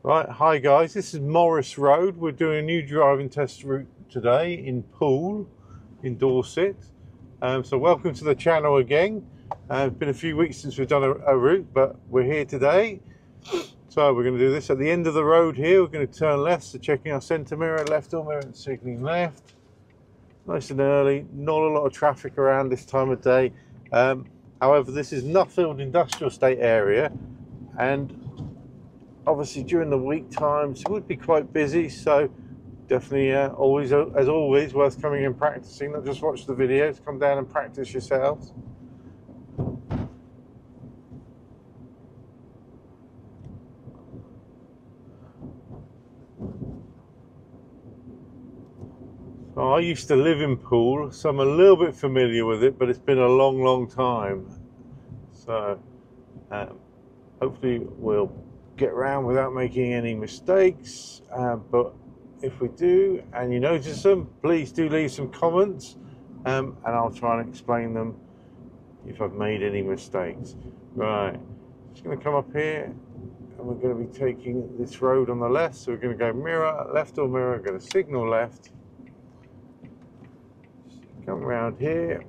Right, hi guys, this is Morris Road. We're doing a new driving test route today in Poole, in Dorset. So welcome to the channel again. It's been a few weeks since we've done a route, but we're here today. So we're going to do this at the end of the road here. We're going to turn left, so checking our centre mirror, left door mirror and signalling left. Nice and early, not a lot of traffic around this time of day. However, this is Nuffield Industrial Estate area, and obviously during the week times it would be quite busy, so definitely always, as always, worth coming and practicing. Not just watch the videos, come down and practice yourselves. So I used to live in Poole, so I'm a little bit familiar with it, but it's been a long time. So hopefully we'll get around without making any mistakes, but if we do and you notice them, please do leave some comments, and I'll try and explain them if I've made any mistakes. Right, just going to come up here and we're going to be taking this road on the left, so we're going to go mirror, left door mirror, going to signal left, come around here,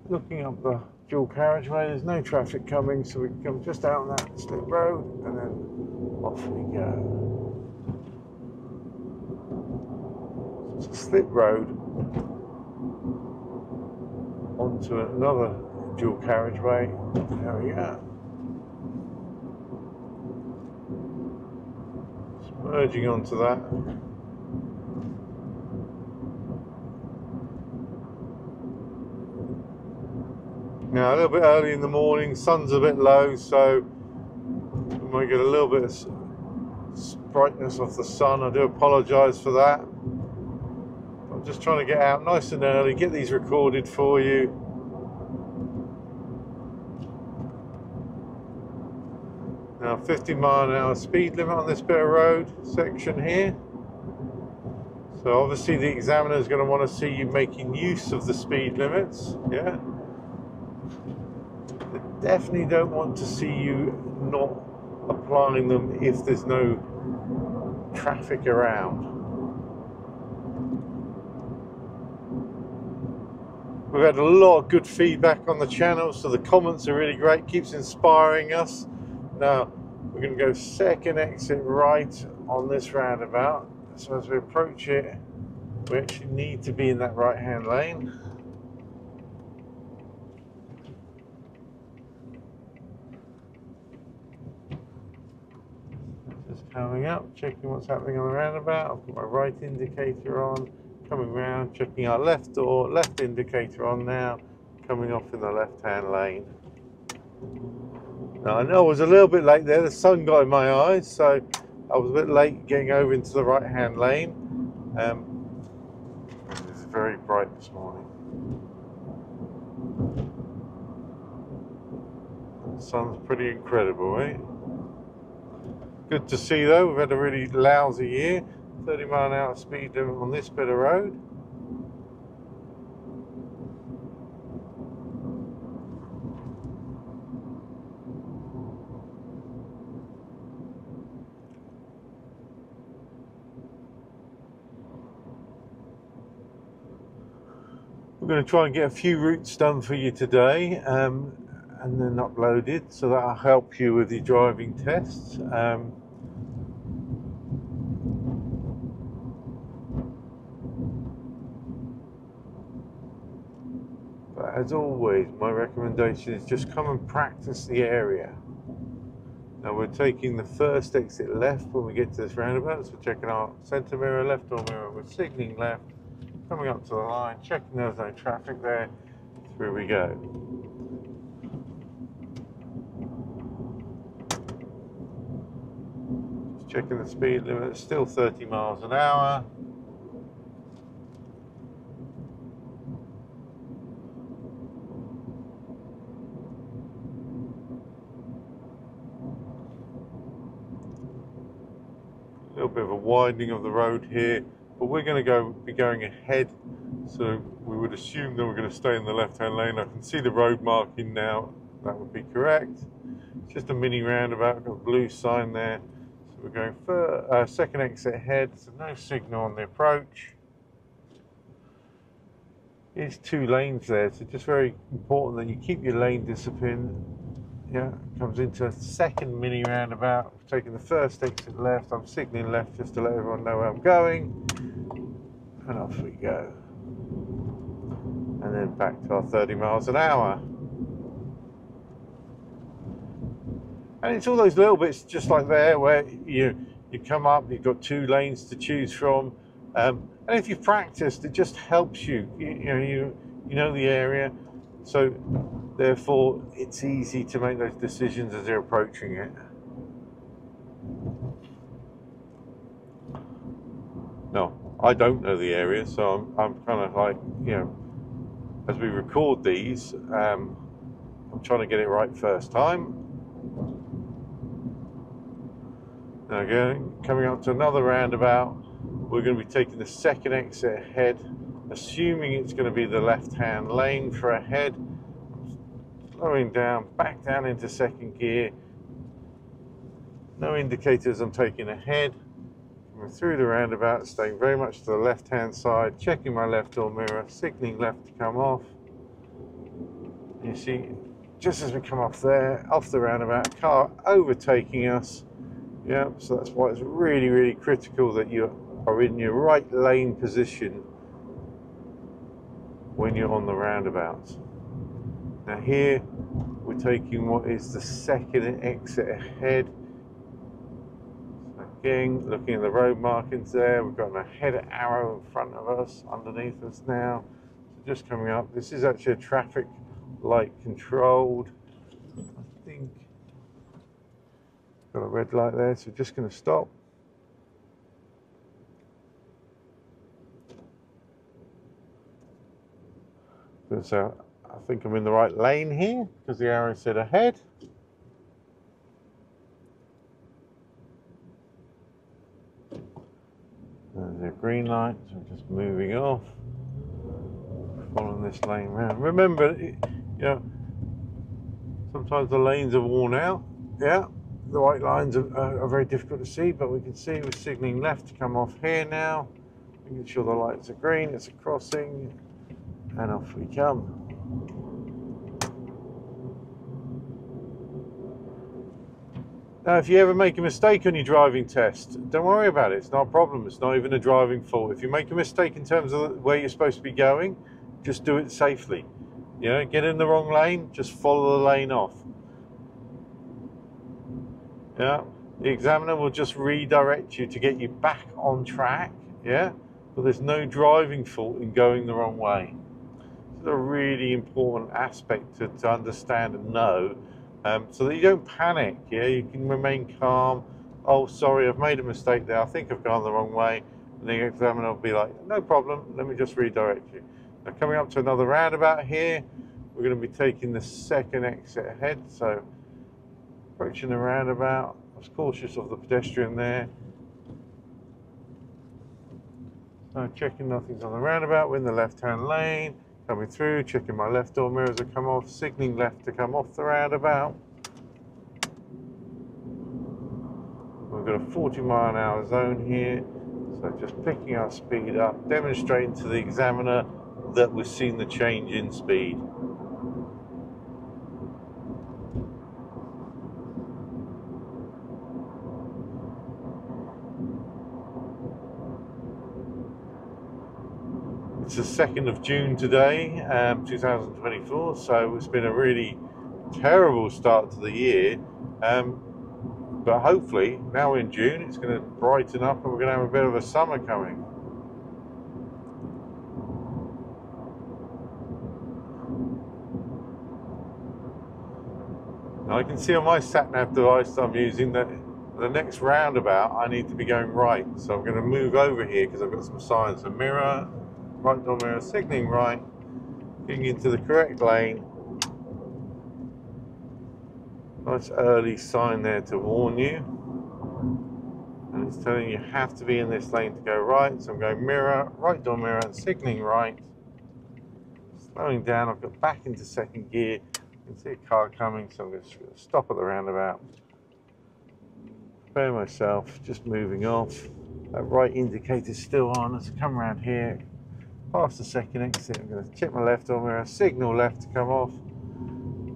looking up the dual carriageway. There's no traffic coming, so we can come just out on that slip road and then off we go. It's a slip road onto another dual carriageway. There we go. Just merging onto that. Now, a little bit early in the morning, sun's a bit low, so we might get a little bit of brightness off the sun. I do apologise for that. I'm just trying to get out nice and early, get these recorded for you. Now, 50-mile-an-hour speed limit on this bit of road section here. So obviously the examiner is going to want to see you making use of the speed limits, yeah? Definitely don't want to see you not applying them if there's no traffic around. We've had a lot of good feedback on the channel, so the comments are really great, keeps inspiring us. Now we're going to go second exit right on this roundabout, so as we approach it we actually need to be in that right hand lane. Coming up, checking what's happening on the roundabout. I've got my right indicator on, coming round, checking our left door, left indicator on now, coming off in the left hand lane. Now I know I was a little bit late there, the sun got in my eyes, so I was a bit late getting over into the right hand lane. It's very bright this morning. The sun's pretty incredible, eh? Good to see though, we've had a really lousy year. 30-mile-an-hour speed limit on this bit of road. We're going to try and get a few routes done for you today, and then uploaded, so that'll help you with your driving tests. But as always, my recommendation is just come and practice the area. Now we're taking the first exit left when we get to this roundabout, so we're checking our centre mirror, left door mirror, we're signalling left, coming up to the line, checking there's no traffic there, through we go. Just checking the speed limit, it's still 30 miles an hour. A little bit of a widening of the road here, but we're going to be going ahead, so we would assume that we're going to stay in the left hand lane. I can see the road marking now that would be correct. It's just a mini roundabout, we've got a blue sign there. So we're going for second exit ahead, so no signal on the approach. There's 2 lanes there, so just very important that you keep your lane discipline. Yeah, comes into a second mini roundabout. We're taking the first exit left. I'm signalling left just to let everyone know where I'm going. And off we go. And then back to our 30 miles an hour. And it's all those little bits just like there where you come up, you've got 2 lanes to choose from. And if you've practiced, it just helps you. You know the area. So therefore, it's easy to make those decisions as you're approaching it. No, I don't know the area, so I'm kind of like, as we record these, I'm trying to get it right first time. Now again, coming up to another roundabout, we're going to be taking the second exit ahead, assuming it's going to be the left-hand lane for ahead. Slowing down, back down into second gear. No indicators I'm taking ahead. Coming through the roundabout, staying very much to the left-hand side, checking my left door mirror, signaling left to come off. You see, just as we come off there, off the roundabout, car overtaking us. Yeah, so that's why it's really, really critical that you are in your right lane position when you're on the roundabout. Now here, we're taking what is the second exit ahead. So again, looking at the road markings there, we've got an ahead arrow in front of us, underneath us now. So just coming up, this is actually a traffic light controlled. I think got a red light there, so just going to stop. So I think I'm in the right lane here because the arrow said ahead. There's a green light, so I'm just moving off, following this lane round. Remember, sometimes the lanes are worn out. Yeah, the white lines are very difficult to see, but we can see we're signalling left to come off here now, making sure the lights are green. It's a crossing, and off we come. Now, if you ever make a mistake on your driving test, don't worry about it. It's not a problem. It's not even a driving fault. If you make a mistake in terms of where you're supposed to be going, just do it safely. Get in the wrong lane, just follow the lane off. Yeah, the examiner will just redirect you to get you back on track. Yeah, but there's no driving fault in going the wrong way. It's a really important aspect to understand and know. So that you don't panic, you can remain calm. Oh, sorry, I've made a mistake there. I think I've gone the wrong way. And the examiner will be like, no problem, let me just redirect you. Now, coming up to another roundabout here, we're going to be taking the second exit ahead. So, approaching the roundabout, I was cautious of the pedestrian there. So, checking nothing's on the roundabout, we're in the left-hand lane. Coming through, checking my left door mirrors have come off, signalling left to come off the roundabout. We've got a 40-mile-an-hour zone here, so just picking our speed up, demonstrating to the examiner that we've seen the change in speed. It's the 2nd of June today, 2024, so it's been a really terrible start to the year, but hopefully now we're in June, it's going to brighten up and we're going to have a bit of a summer coming. Now I can see on my sat-nav device that I'm using that the next roundabout I need to be going right, so I'm going to move over here because I've got some signs. So mirror, right door mirror, signalling right, getting into the correct lane. Nice early sign there to warn you. And it's telling you have to be in this lane to go right. So I'm going mirror, right door mirror, and signalling right. Slowing down, I've got back into second gear. You can see a car coming, so I'm going to stop at the roundabout. Prepare myself, just moving off. That right indicator's still on. As I come around here, past the second exit, I'm going to check my left on mirror, signal left to come off,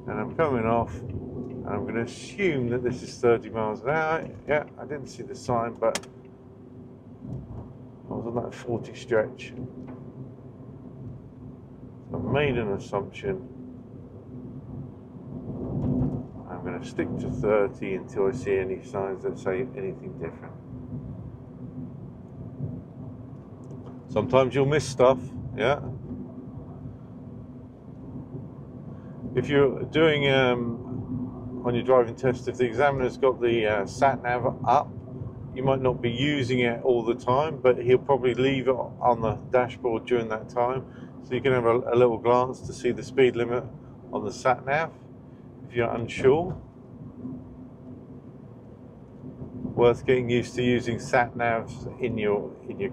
and I'm coming off. And I'm going to assume that this is 30 miles an hour. Yeah, I didn't see the sign, but I was on that 40 stretch. So I made an assumption. I'm going to stick to 30 until I see any signs that say anything different. Sometimes you'll miss stuff, yeah. If you're doing on your driving test, if the examiner's got the sat nav up, you might not be using it all the time, but he'll probably leave it on the dashboard during that time, so you can have a little glance to see the speed limit on the sat nav if you're unsure. Worth getting used to using sat navs in your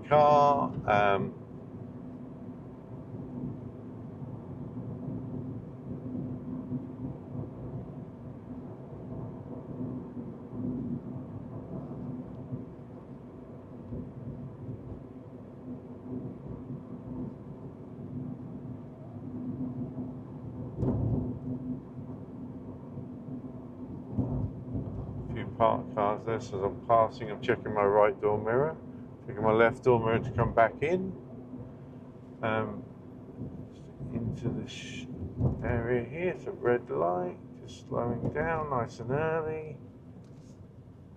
car. Parked cars there, so as I'm passing, I'm checking my right door mirror, checking my left door mirror to come back in, into this area here. It's a red light, just slowing down nice and early,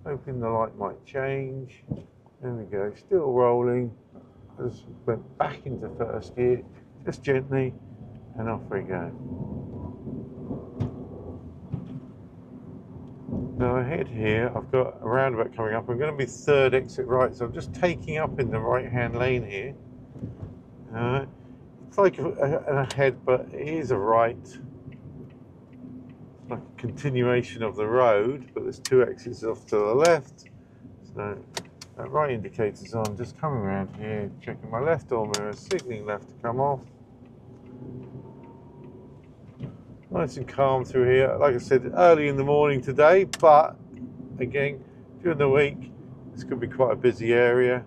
hoping the light might change. There we go, still rolling. I just went back into first gear, just gently, and off we go. Now ahead here, I've got a roundabout coming up. I'm going to be third exit right, so I'm just taking up in the right-hand lane here. It's like an ahead, but it is a right. It's like a continuation of the road, but there's two exits off to the left. So that right indicator's on. Just coming around here, checking my left door mirror, signalling left to come off. Nice and calm through here. Like I said, early in the morning today, but again, during the week, this could be quite a busy area.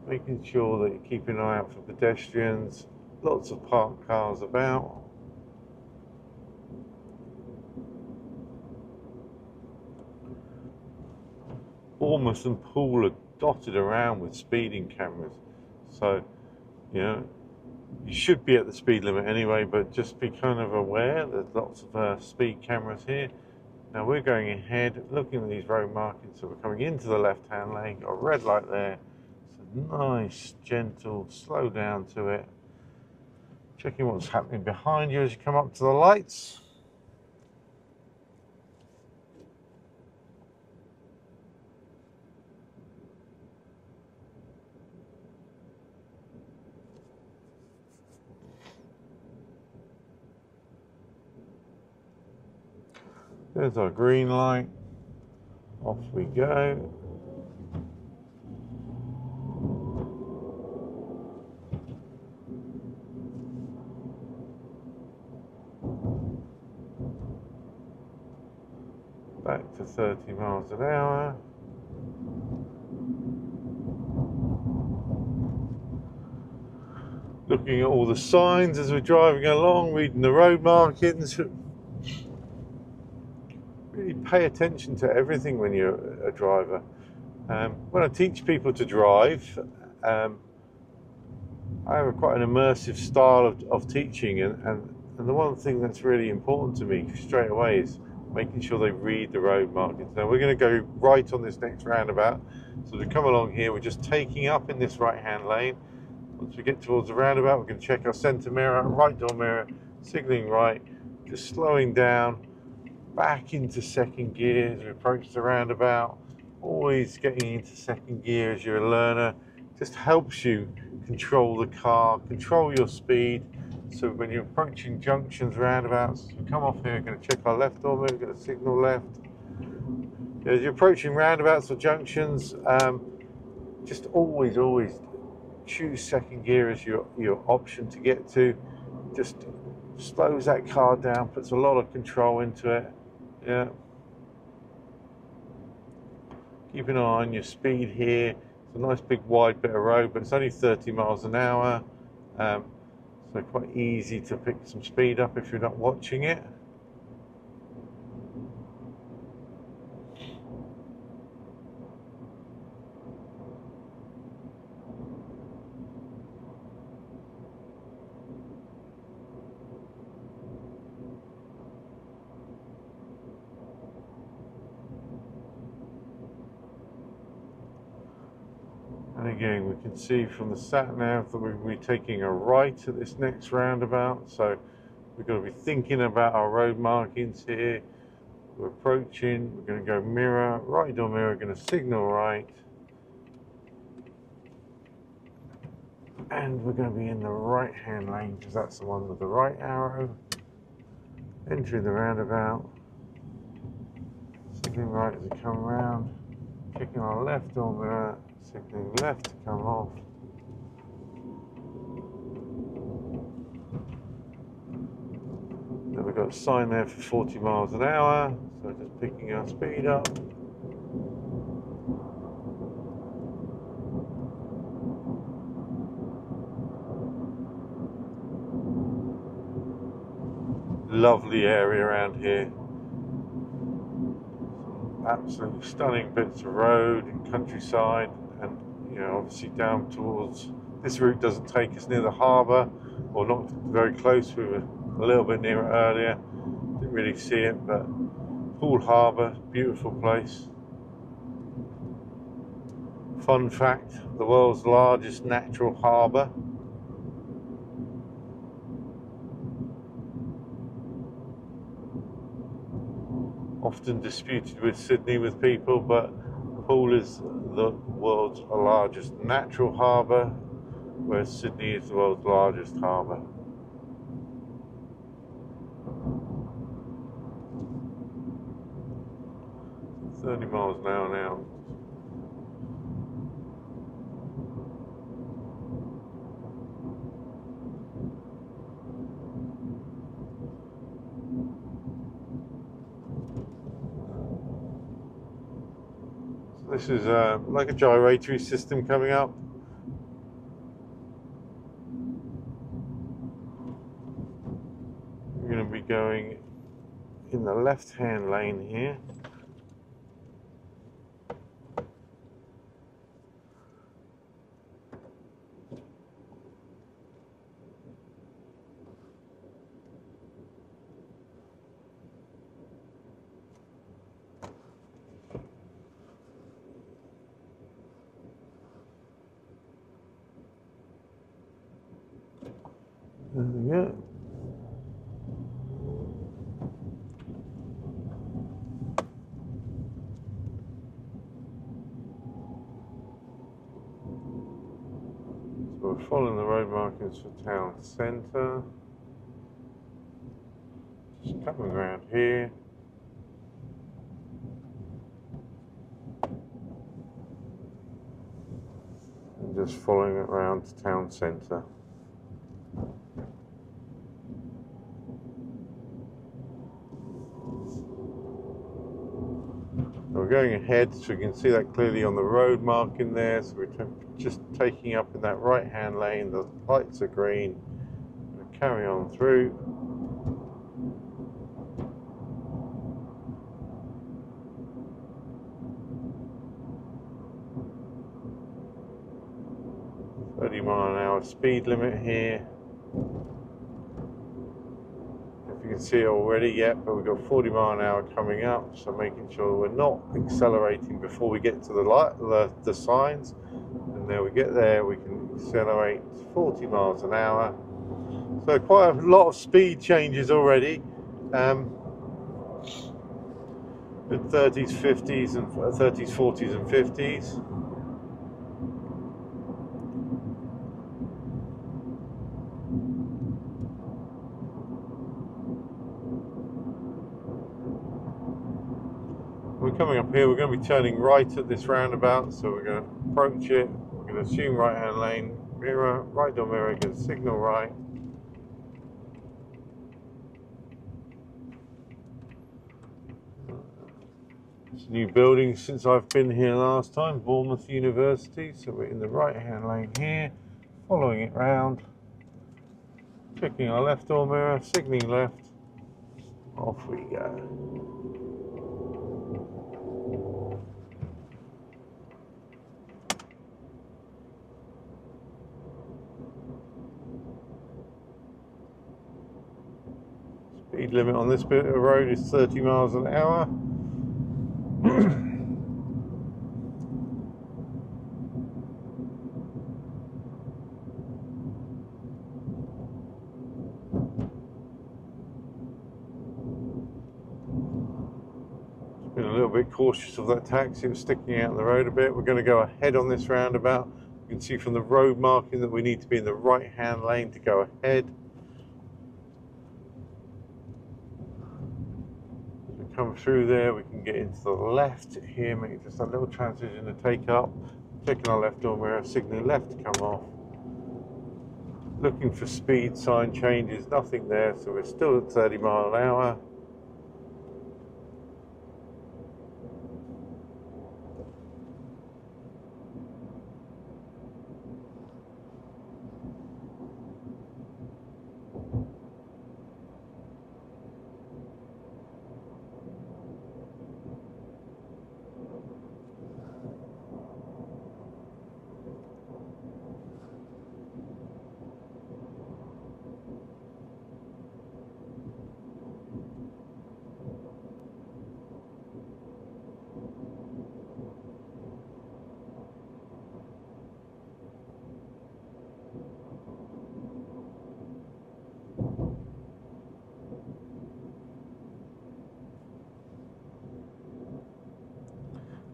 Making sure that you're keeping an eye out for pedestrians. Lots of parked cars about. Bournemouth and Poole are dotted around with speeding cameras. So, you know, you should be at the speed limit anyway, but just be kind of aware. There's lots of speed cameras here. Now we're going ahead, looking at these road markings, so we're coming into the left-hand lane, got a red light there. It's a nice, gentle, slow down to it. Checking what's happening behind you as you come up to the lights. There's our green light. Off we go. Back to 30 miles an hour. Looking at all the signs as we're driving along, reading the road markings. Really pay attention to everything when you're a driver. When I teach people to drive, I have quite an immersive style of teaching, and the one thing that's really important to me straight away is making sure they read the road markings. Now we're going to go right on this next roundabout, so as we come along here, we're just taking up in this right-hand lane. Once we get towards the roundabout, we're going to check our centre mirror, right door mirror, signalling right, just slowing down, back into second gear as we approach the roundabout. Always getting into second gear as you're a learner just helps you control the car, control your speed. So when you're approaching junctions, roundabouts, we come off here, we're going to check our left door mirror, we're going to signal left. As you're approaching roundabouts or junctions, just always choose second gear as your option to get to. Just slows that car down, puts a lot of control into it. Yeah. Keep an eye on your speed here. It's a nice big wide bit of road, but it's only 30 miles an hour. So quite easy to pick some speed up if you're not watching it. And again, we can see from the sat-nav that we're going to be taking a right at this next roundabout. So we've got to be thinking about our road markings here. We're approaching, we're going to go mirror, right door mirror, going to signal right. And we're going to be in the right-hand lane because that's the one with the right arrow. Entering the roundabout. Signaling right as we come around. Checking our left door mirror. Signaling left to come off. Then we've got a sign there for 40 miles an hour, so just picking our speed up. Lovely area around here. Some absolutely stunning bits of road and countryside. And you know, obviously down towards, this route doesn't take us near the harbour, or not very close. We were a little bit near it earlier, didn't really see it, but Poole Harbour, beautiful place. Fun fact, the world's largest natural harbour. Often disputed with Sydney with people, but Poole is the world's largest natural harbour, whereas Sydney is the world's largest harbour. So 30 miles an hour now. This is like a gyratory system coming up. We're going to be going in the left-hand lane here. There we go. So we're following the road markings for town centre. Just coming around here. And just following it around to town centre. We're going ahead, so you can see that clearly on the road marking there. So we're just taking up in that right-hand lane. The lights are green. We'll carry on through. .30-mile-an-hour speed limit here. You can see it already yet, but we've got 40 mile an hour coming up, so making sure we're not accelerating before we get to the signs. And then we get there, we can accelerate 40 miles an hour. So quite a lot of speed changes already. With 30s, 50s, and 30s, 40s, and 50s. We're coming up here, we're going to be turning right at this roundabout, so we're going to approach it, we're going to assume right hand lane, mirror, right door mirror, going to signal right. It's a new building since I've been here last time, Bournemouth University. So we're in the right hand lane here, following it round, checking our left door mirror, signalling left, off we go. Speed limit on this bit of road is 30 miles an hour. Been a little bit cautious of that taxi. It was sticking out on the road a bit. We're going to go ahead on this roundabout. You can see from the road marking that we need to be in the right hand lane to go ahead. As we come through there, we can get into the left here, make just a little transition to take up. Checking our left door mirror, signaling left to come off. Looking for speed sign changes, nothing there, so we're still at 30 miles an hour.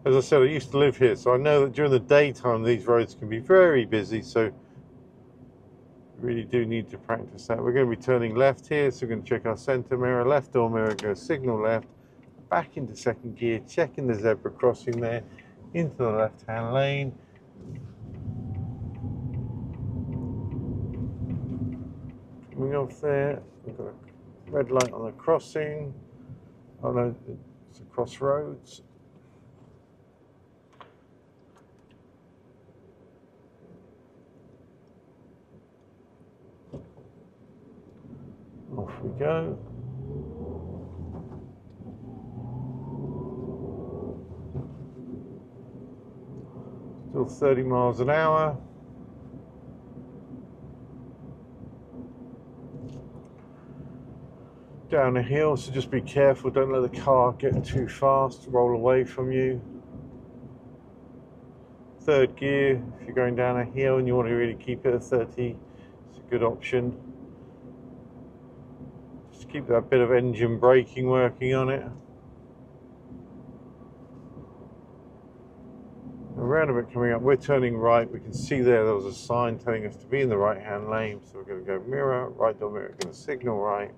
As I said, I used to live here, so I know that during the daytime these roads can be very busy, so really do need to practice that. We're going to be turning left here, so we're going to check our centre mirror, left door mirror, go signal left, back into second gear, checking the zebra crossing there, into the left hand lane. Coming off there, we've got a red light on the crossing. Oh no, it's a crossroads. Off we go. Still 30 miles an hour. Down a hill, so just be careful, don't let the car get too fast, roll away from you. Third gear, if you're going down a hill and you want to really keep it at 30, it's a good option. Just keep that bit of engine braking working on it. A roundabout coming up, we're turning right. We can see there was a sign telling us to be in the right hand lane, so we're going to go mirror, right door mirror, going to signal right.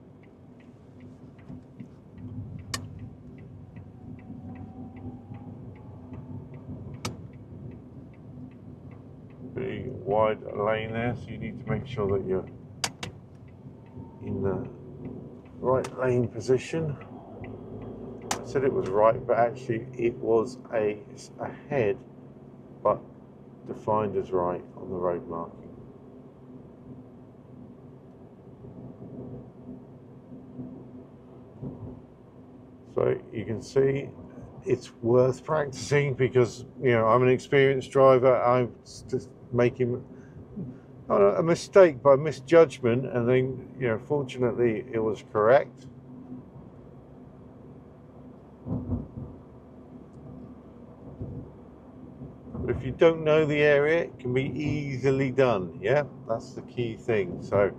Pretty wide lane there, so you need to make sure that you're in the right lane position. I said it was right, but actually it was ahead, but defined as right on the road marking. So you can see it's worth practicing because, you know, I'm an experienced driver. I'm just making not a mistake, but a misjudgment, and then, you know, fortunately it was correct. But if you don't know the area, it can be easily done. Yeah, that's the key thing. So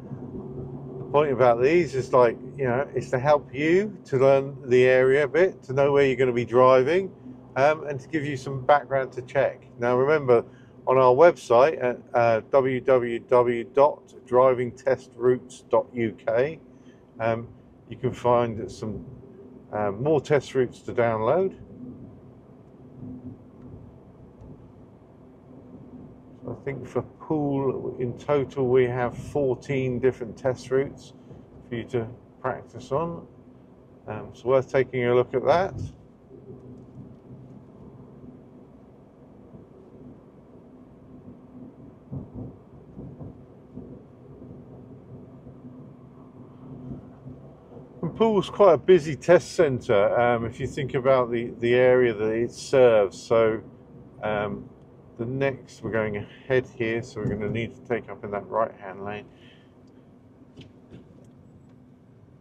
the point about these is, like, you know, it's to help you to learn the area a bit, to know where you're going to be driving, and to give you some background to check. Now remember, on our website at www.drivingtestrooutes.uk, you can find some more test routes to download. So I think for Poole in total we have 14 different test routes for you to practice on. It's worth taking a look at that. Poole's quite a busy test centre if you think about the area that it serves. So the next, we're going ahead here, so we're going to need to take up in that right hand lane.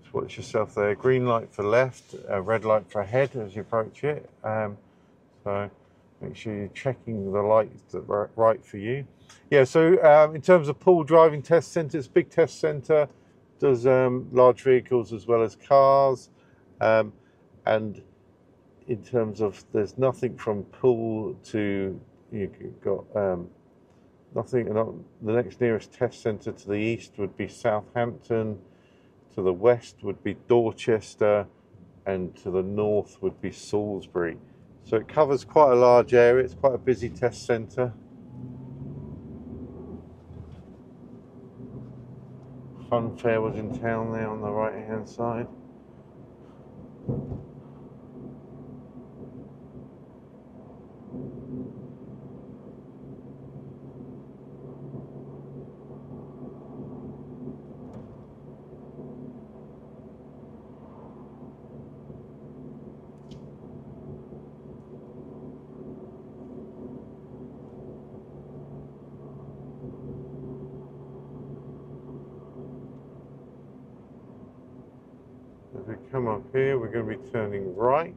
Just watch yourself there. Green light for left, red light for ahead as you approach it. So make sure you're checking the lights that are right for you. Yeah, so in terms of Poole Driving Test Centres, big test centre, does large vehicles as well as cars. And in terms of, there's nothing from Poole to, you've got nothing, the next nearest test centre to the east would be Southampton, to the west would be Dorchester, and to the north would be Salisbury. So it covers quite a large area, it's quite a busy test centre. Fun Fair was in town there on the right hand side. As we come up here, we're going to be turning right.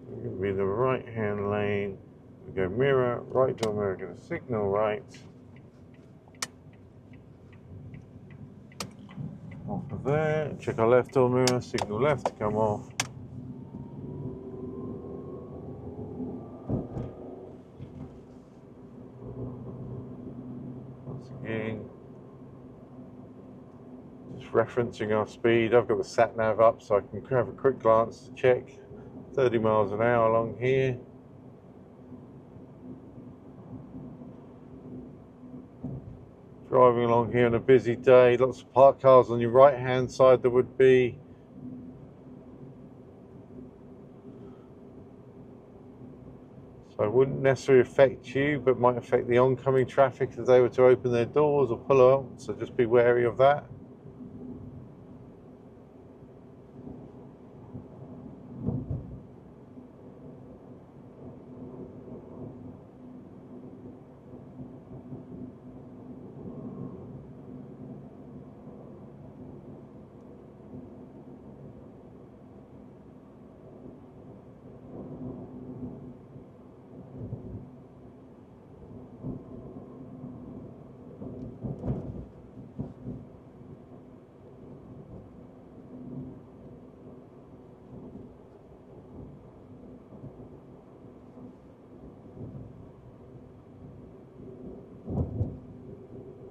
We're going to be in the right hand lane. We go mirror, right door mirror, going to signal right. Off of there, check our left door mirror, signal left to come off. Once again, just referencing our speed. I've got the sat nav up so I can have a quick glance to check. 30 miles an hour along here. Driving along here on a busy day, lots of parked cars on your right hand side there would be. So it wouldn't necessarily affect you, but might affect the oncoming traffic if they were to open their doors or pull out, so just be wary of that.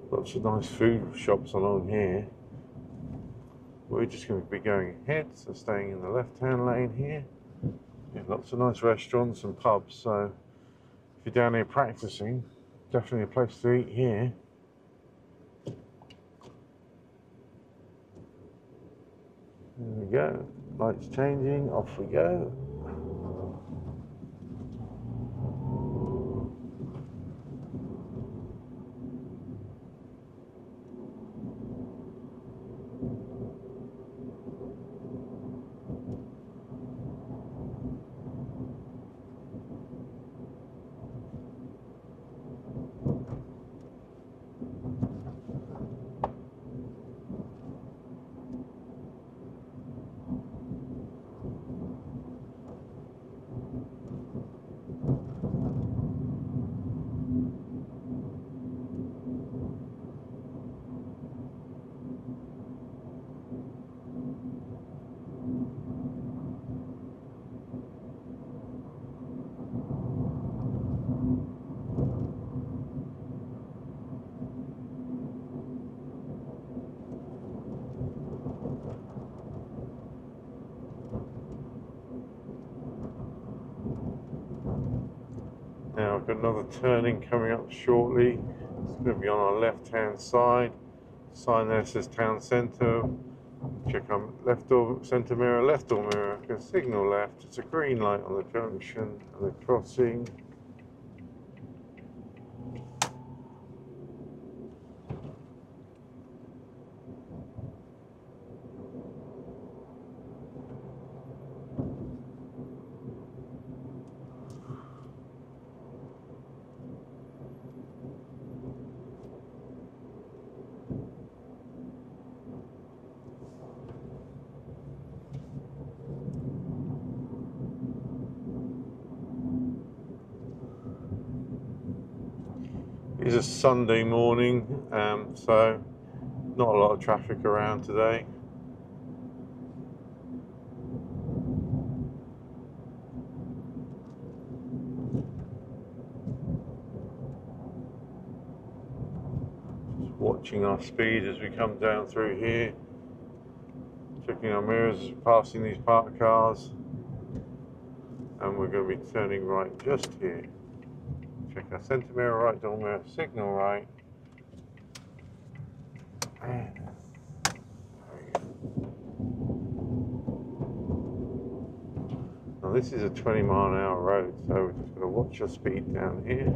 Lots of nice food shops along here. We're just going to be going ahead, so staying in the left-hand lane here. Yeah, lots of nice restaurants and pubs, so if you're down here practicing, definitely a place to eat here. There we go, lights changing, off we go. Now I've got another turning coming up shortly. It's going to be on our left hand side. Sign there says town centre. Check our left door centre mirror, left door mirror. Go signal left. It's a green light on the junction and the crossing. It is a Sunday morning, so not a lot of traffic around today. Just watching our speed as we come down through here, checking our mirrors, passing these parked cars, and we're going to be turning right just here. Check our centre mirror, right door mirror, signal right. And now this is a 20-mile-an-hour road, so we're just going to watch our speed down here.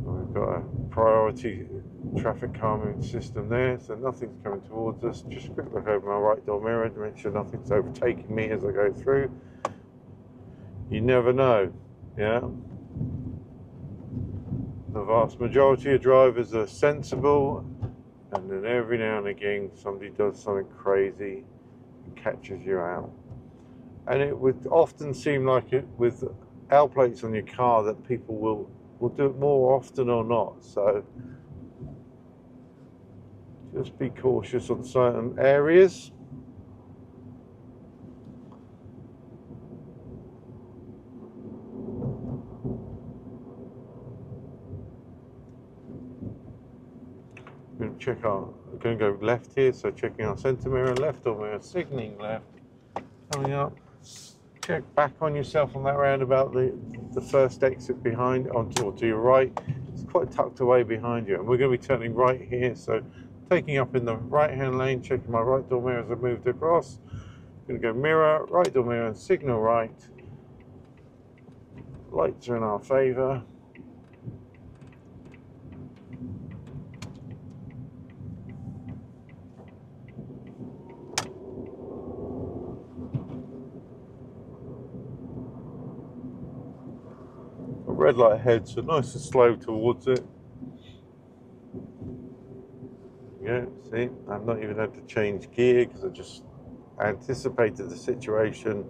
We've got a priority traffic calming system there, so nothing's coming towards us. Just a quick look over my right door mirror to make sure nothing's overtaking me as I go through. You never know, yeah? The vast majority of drivers are sensible, and then every now and again somebody does something crazy and catches you out. And it would often seem like it with L plates on your car that people will do it more often or not, so just be cautious on certain areas. We're going to go left here, so checking our centre mirror, left door mirror, signalling left, coming up. Check back on yourself on that roundabout, the first exit behind, or to your right. It's quite tucked away behind you, and we're going to be turning right here, so taking up in the right hand lane, checking my right door mirror as I've moved across. Going to go mirror, right door mirror, and signal right. Lights are in our favour. Red light ahead, so nice and slow towards it. Yeah, see, I've not even had to change gear because I just anticipated the situation.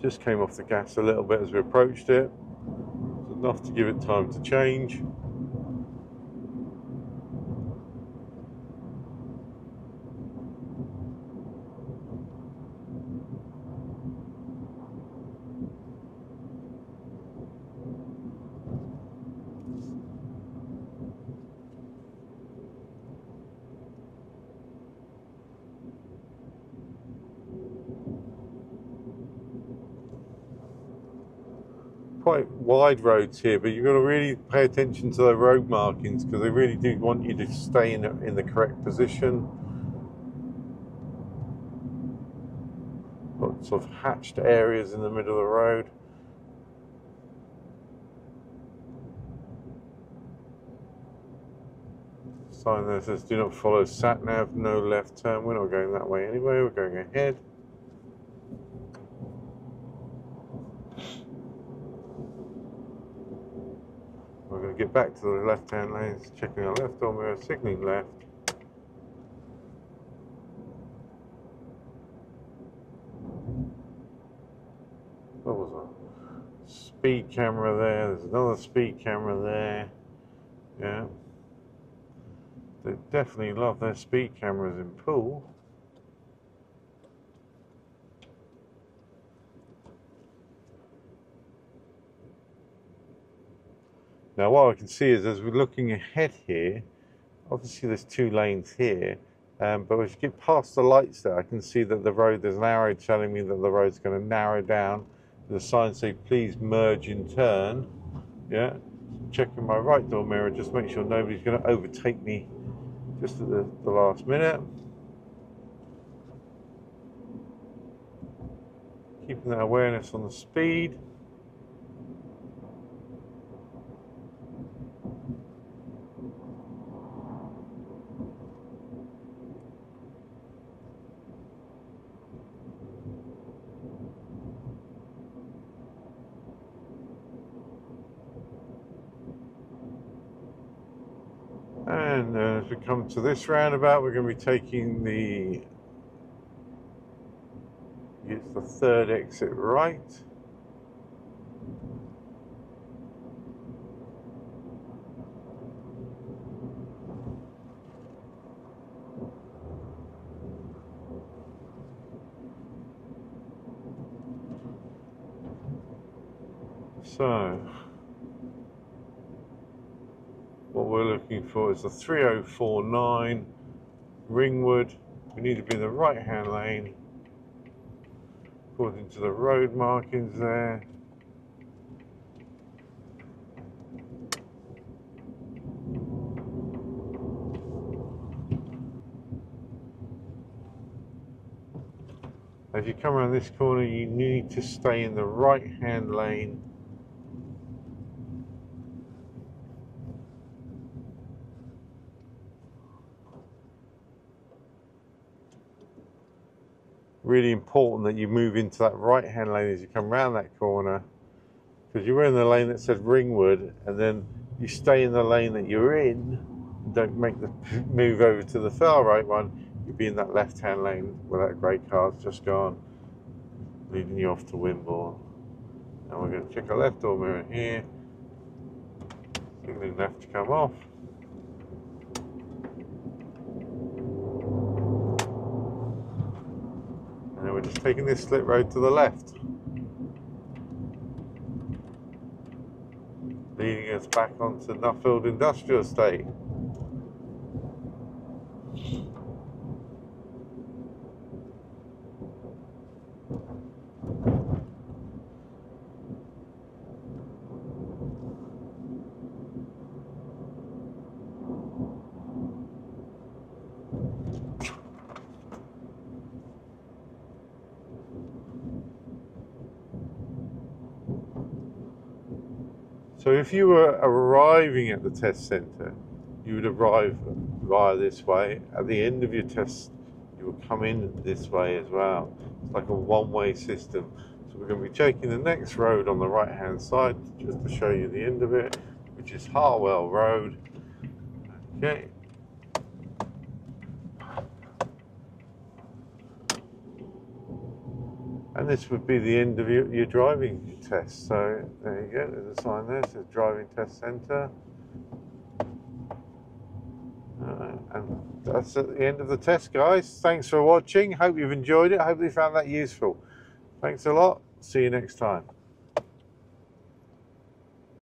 Just came off the gas a little bit as we approached it. It's enough to give it time to change. Quite wide roads here, but you've got to really pay attention to the road markings because they really do want you to stay in the correct position. Lots of hatched areas in the middle of the road. Sign there says do not follow sat nav, no left turn. We're not going that way anyway, we're going ahead. We're going to get back to the left hand lanes, checking our left door mirror, signalling left. What was that? Speed camera there, there's another speed camera there. Yeah. They definitely love their speed cameras in Poole. Now what I can see is as we're looking ahead here, obviously there's two lanes here, but as you get past the lights there, I can see that the road, there's an arrow telling me that the road's going to narrow down. The sign say please merge in turn. Yeah, checking my right door mirror, just make sure nobody's going to overtake me just at the last minute. Keeping that awareness on the speed. And as we come to this roundabout, we're going to be taking it's the third exit right. So what we're looking for is the 3049 Ringwood. We need to be in the right hand lane according to the road markings there. As you come around this corner, you need to stay in the right hand lane. Really important that you move into that right hand lane as you come around that corner, because you're in the lane that says Ringwood, and then you stay in the lane that you're in and don't make the move over to the far right one. You'll be in that left hand lane where that grey car's just gone, leading you off to Wimborne. And we're going to check our left door mirror here, signaling left to come off. And then we're just taking this slip road to the left, leading us back onto Nuffield Industrial Estate. So if you were arriving at the test centre, you would arrive via this way. At the end of your test, you will come in this way as well. It's like a one-way system. So we're going to be taking the next road on the right-hand side, just to show you the end of it, which is Harwell Road. Okay. And this would be the end of your driving test. So there you go, there's a sign there, it says Driving Test Centre. And that's at the end of the test, guys. Thanks for watching. Hope you've enjoyed it. Hope you found that useful. Thanks a lot. See you next time.